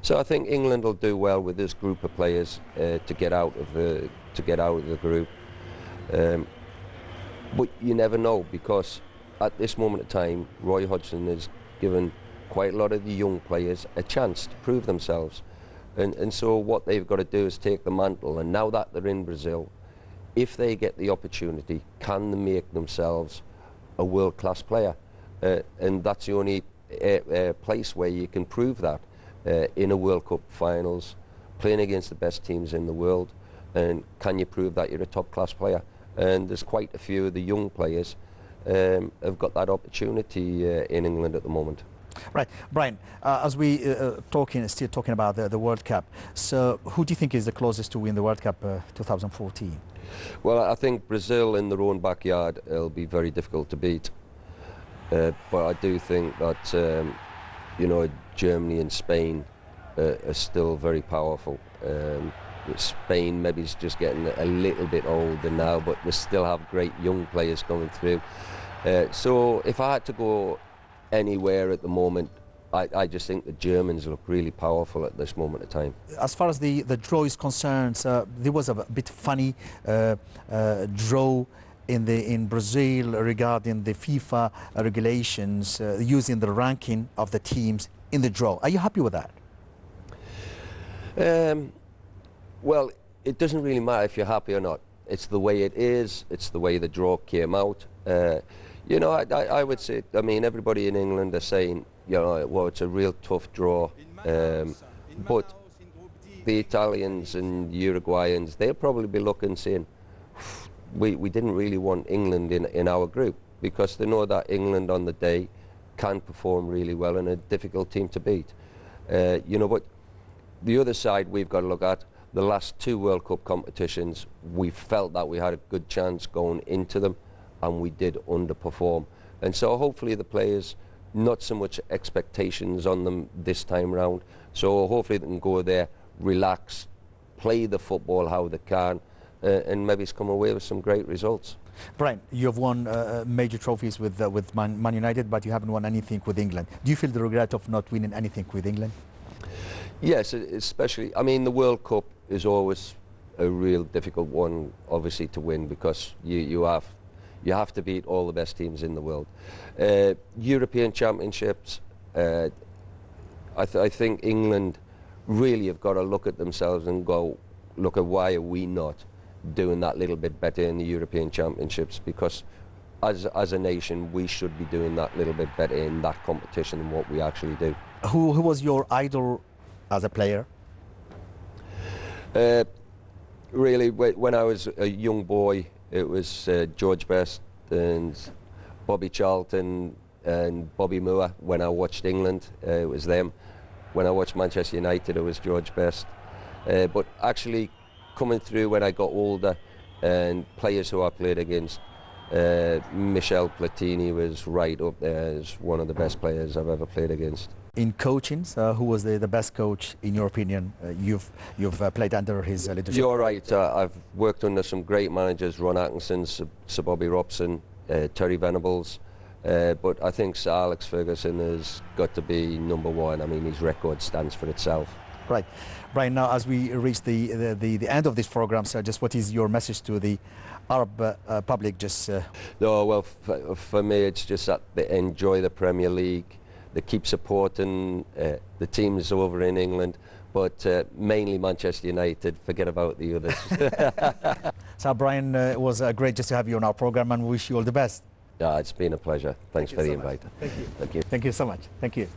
So I think England will do well with this group of players to get out of the group. But you never know, because at this moment of time, Roy Hodgson has given quite a lot of the young players a chance to prove themselves. And so what they've got to do is take the mantle, and now that they're in Brazil, if they get the opportunity, can they make themselves a world-class player? And that's the only place where you can prove that, in a World Cup finals, playing against the best teams in the world. And can you prove that you're a top-class player? And there's quite a few of the young players have got that opportunity in England at the moment. Right, Bryan, as we still talking about the World Cup, so who do you think is the closest to win the World Cup 2014? Well, I think Brazil in their own backyard will be very difficult to beat. But I do think that you know, Germany and Spain are still very powerful. Spain maybe is just getting a little bit older now, but they still have great young players coming through. So if I had to go anywhere at the moment, I just think the Germans look really powerful at this moment of time. As far as the draw is concerned, there was a bit funny draw in Brazil regarding the FIFA regulations using the ranking of the teams in the draw. Are you happy with that? Well, it doesn't really matter if you're happy or not. It's the way it is. It's the way the draw came out. You know, I would say, I mean, everybody in England are saying, you know, well, it's a real tough draw. But the Italians and Uruguayans, they'll probably be looking saying, we didn't really want England in our group, because they know that England on the day can perform really well and a difficult team to beat. You know, but the other side we've got to look at, the last two World Cup competitions, we felt that we had a good chance going into them, and we did underperform. And so hopefully the players, not so much expectations on them this time round, so hopefully they can go there, relax, play the football how they can, and maybe come away with some great results. Bryan, you have won major trophies with Man United, but you haven't won anything with England. Do you feel the regret of not winning anything with England? Yes, especially, I mean, the World Cup is always a real difficult one, obviously, to win, because you have to beat all the best teams in the world. European Championships, I think England really have got to look at themselves and go, look at why are we not doing that little bit better in the European Championships, because as a nation we should be doing that little bit better in that competition than what we actually do. Who was your idol as a player? Really, when I was a young boy, it was George Best and Bobby Charlton and Bobby Moore. When I watched England, it was them. When I watched Manchester United, it was George Best. But actually, coming through when I got older, and players who I played against, Michel Platini was right up there as one of the best players I've ever played against. In coaching, who was the best coach in your opinion? You've played under his leadership. You're right. I've worked under some great managers: Ron Atkinson, Sir Bobby Robson, Terry Venables. But I think Sir Alex Ferguson has got to be number one. I mean, his record stands for itself. Right, Bryan. Now, as we reach the end of this program, sir, just what is your message to the Arab public? Just no, well, for me, it's just that they enjoy the Premier League. They keep supporting the teams over in England, but mainly Manchester United. Forget about the others. So, Bryan, it was great just to have you on our program, and we wish you all the best. Yeah, it's been a pleasure. Thanks for the invite. Thank you. Thank you. Thank you so much. Thank you.